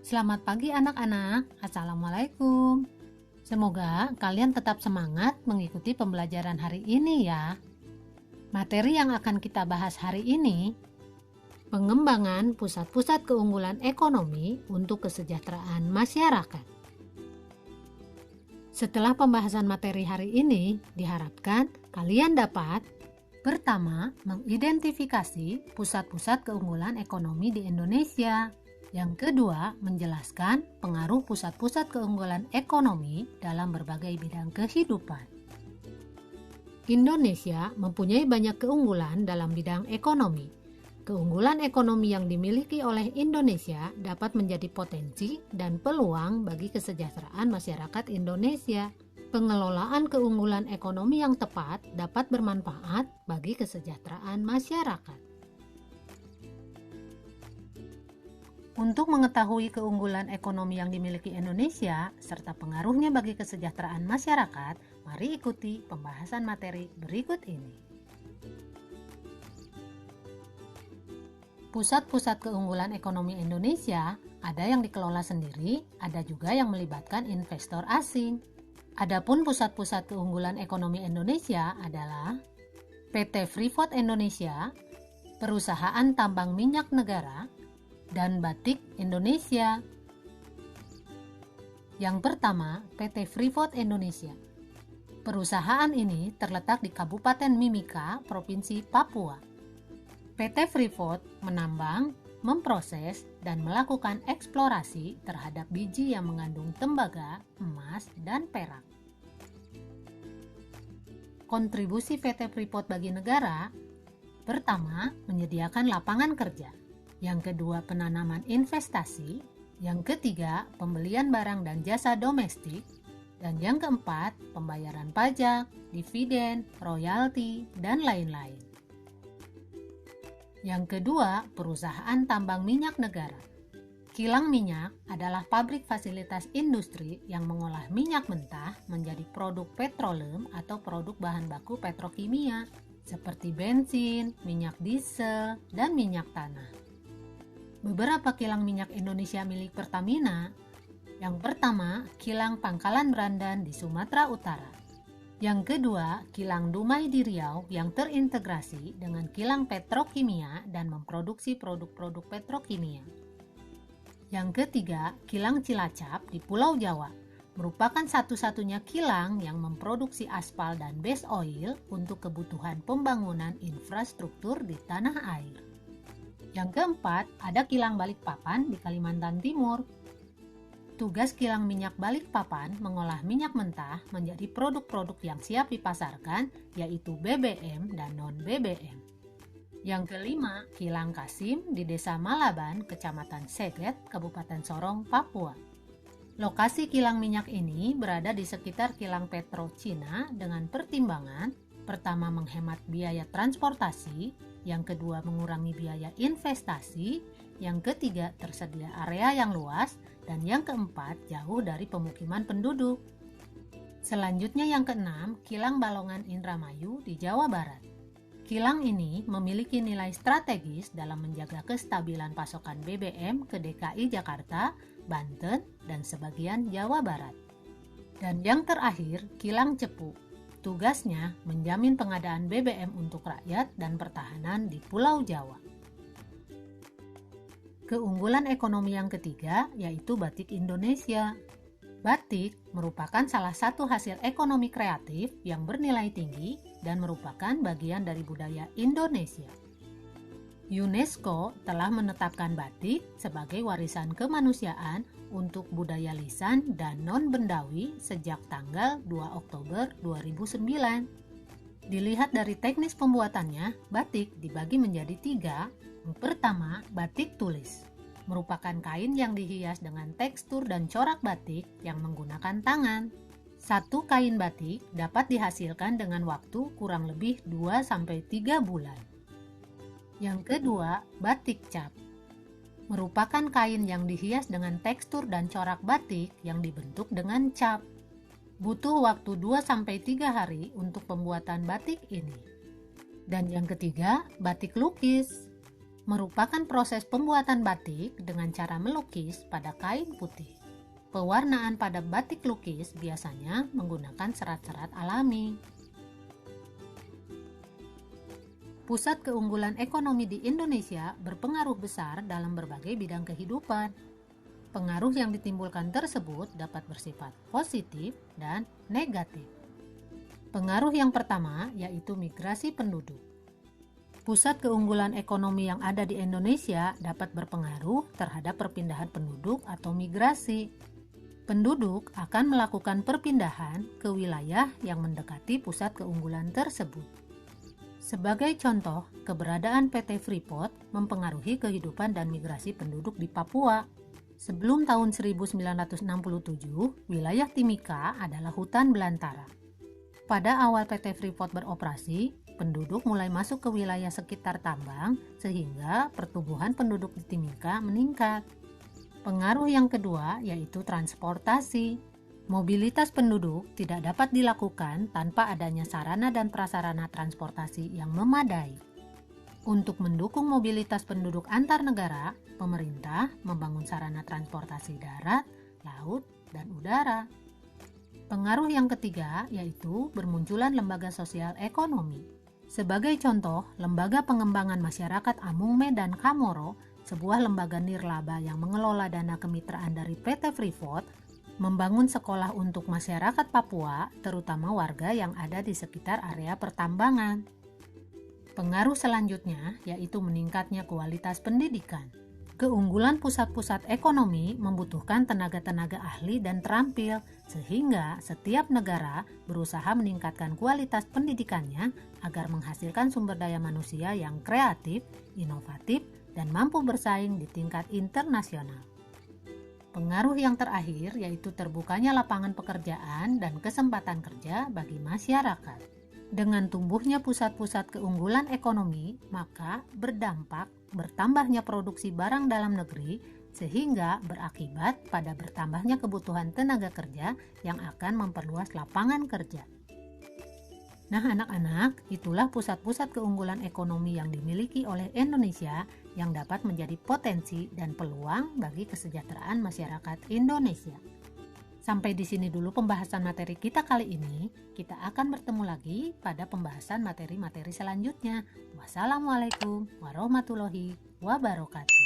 Selamat pagi anak-anak, Assalamualaikum. Semoga kalian tetap semangat mengikuti pembelajaran hari ini ya. Materi yang akan kita bahas hari ini, pengembangan pusat-pusat keunggulan ekonomi untuk kesejahteraan masyarakat. Setelah pembahasan materi hari ini, diharapkan kalian dapat pertama, mengidentifikasi pusat-pusat keunggulan ekonomi di Indonesia. Yang kedua, menjelaskan pengaruh pusat-pusat keunggulan ekonomi dalam berbagai bidang kehidupan. Indonesia mempunyai banyak keunggulan dalam bidang ekonomi. Keunggulan ekonomi yang dimiliki oleh Indonesia dapat menjadi potensi dan peluang bagi kesejahteraan masyarakat Indonesia. Pengelolaan keunggulan ekonomi yang tepat dapat bermanfaat bagi kesejahteraan masyarakat. Untuk mengetahui keunggulan ekonomi yang dimiliki Indonesia serta pengaruhnya bagi kesejahteraan masyarakat, mari ikuti pembahasan materi berikut ini. Pusat-pusat keunggulan ekonomi Indonesia ada yang dikelola sendiri, ada juga yang melibatkan investor asing. Adapun pusat-pusat keunggulan ekonomi Indonesia adalah PT Freeport Indonesia, Perusahaan Tambang Minyak Negara, dan Batik Indonesia. Yang pertama, PT Freeport Indonesia. Perusahaan ini terletak di Kabupaten Mimika, Provinsi Papua. PT Freeport menambang, memproses, dan melakukan eksplorasi terhadap biji yang mengandung tembaga, emas, dan perak. Kontribusi PT Freeport bagi negara, pertama, menyediakan lapangan kerja. Yang kedua, penanaman investasi. Yang ketiga, pembelian barang dan jasa domestik. Dan yang keempat, pembayaran pajak, dividen, royalti, dan lain-lain. Yang kedua, perusahaan tambang minyak negara. Kilang minyak adalah pabrik fasilitas industri yang mengolah minyak mentah menjadi produk petroleum atau produk bahan baku petrokimia, seperti bensin, minyak diesel, dan minyak tanah. Beberapa kilang minyak Indonesia milik Pertamina. Yang pertama, kilang Pangkalan Brandan di Sumatera Utara. Yang kedua, kilang Dumai di Riau yang terintegrasi dengan kilang petrokimia dan memproduksi produk-produk petrokimia. Yang ketiga, kilang Cilacap di Pulau Jawa, merupakan satu-satunya kilang yang memproduksi aspal dan base oil untuk kebutuhan pembangunan infrastruktur di tanah air. Yang keempat, ada kilang Balikpapan di Kalimantan Timur. Tugas kilang minyak Balikpapan mengolah minyak mentah menjadi produk-produk yang siap dipasarkan, yaitu BBM dan non-BBM. Yang kelima, kilang Kasim di Desa Malaban, Kecamatan Seget, Kabupaten Sorong, Papua. Lokasi kilang minyak ini berada di sekitar kilang Petro Cina dengan pertimbangan, pertama menghemat biaya transportasi, yang kedua mengurangi biaya investasi, yang ketiga tersedia area yang luas, dan yang keempat jauh dari pemukiman penduduk. Selanjutnya yang keenam, kilang Balongan Indramayu di Jawa Barat. Kilang ini memiliki nilai strategis dalam menjaga kestabilan pasokan BBM ke DKI Jakarta, Banten, dan sebagian Jawa Barat. Dan yang terakhir, kilang Cepu. Tugasnya menjamin pengadaan BBM untuk rakyat dan pertahanan di Pulau Jawa. Keunggulan ekonomi yang ketiga yaitu Batik Indonesia. Batik merupakan salah satu hasil ekonomi kreatif yang bernilai tinggi dan merupakan bagian dari budaya Indonesia. UNESCO telah menetapkan batik sebagai warisan kemanusiaan untuk budaya lisan dan non-bendawi sejak tanggal 2 Oktober 2009. Dilihat dari teknis pembuatannya, batik dibagi menjadi 3. Yang pertama, batik tulis. Merupakan kain yang dihias dengan tekstur dan corak batik yang menggunakan tangan. Satu kain batik dapat dihasilkan dengan waktu kurang lebih 2-3 bulan. Yang kedua, batik cap. Merupakan kain yang dihias dengan tekstur dan corak batik yang dibentuk dengan cap. Butuh waktu 2-3 hari untuk pembuatan batik ini. Dan yang ketiga, batik lukis. merupakan proses pembuatan batik dengan cara melukis pada kain putih. Pewarnaan pada batik lukis biasanya menggunakan serat-serat alami. Pusat keunggulan ekonomi di Indonesia berpengaruh besar dalam berbagai bidang kehidupan. Pengaruh yang ditimbulkan tersebut dapat bersifat positif dan negatif. Pengaruh yang pertama yaitu migrasi penduduk. Pusat keunggulan ekonomi yang ada di Indonesia dapat berpengaruh terhadap perpindahan penduduk atau migrasi. Penduduk akan melakukan perpindahan ke wilayah yang mendekati pusat keunggulan tersebut. Sebagai contoh, keberadaan PT Freeport mempengaruhi kehidupan dan migrasi penduduk di Papua. Sebelum tahun 1967, wilayah Timika adalah hutan belantara. Pada awal PT Freeport beroperasi, penduduk mulai masuk ke wilayah sekitar tambang sehingga pertumbuhan penduduk di Timika meningkat. Pengaruh yang kedua yaitu transportasi. Mobilitas penduduk tidak dapat dilakukan tanpa adanya sarana dan prasarana transportasi yang memadai. Untuk mendukung mobilitas penduduk antar negara, pemerintah membangun sarana transportasi darat, laut, dan udara. Pengaruh yang ketiga yaitu bermunculan lembaga sosial ekonomi. Sebagai contoh, Lembaga Pengembangan Masyarakat Amungme dan Kamoro, sebuah lembaga nirlaba yang mengelola dana kemitraan dari PT Freeport, membangun sekolah untuk masyarakat Papua, terutama warga yang ada di sekitar area pertambangan. Pengaruh selanjutnya yaitu meningkatnya kualitas pendidikan. Keunggulan pusat-pusat ekonomi membutuhkan tenaga-tenaga ahli dan terampil, sehingga setiap negara berusaha meningkatkan kualitas pendidikannya agar menghasilkan sumber daya manusia yang kreatif, inovatif, dan mampu bersaing di tingkat internasional. Pengaruh yang terakhir yaitu terbukanya lapangan pekerjaan dan kesempatan kerja bagi masyarakat. Dengan tumbuhnya pusat-pusat keunggulan ekonomi, maka berdampak bertambahnya produksi barang dalam negeri sehingga berakibat pada bertambahnya kebutuhan tenaga kerja yang akan memperluas lapangan kerja. Nah anak-anak, itulah pusat-pusat keunggulan ekonomi yang dimiliki oleh Indonesia yang dapat menjadi potensi dan peluang bagi kesejahteraan masyarakat Indonesia. Sampai di sini dulu pembahasan materi kita kali ini. Kita akan bertemu lagi pada pembahasan materi-materi selanjutnya. Wassalamualaikum warahmatullahi wabarakatuh.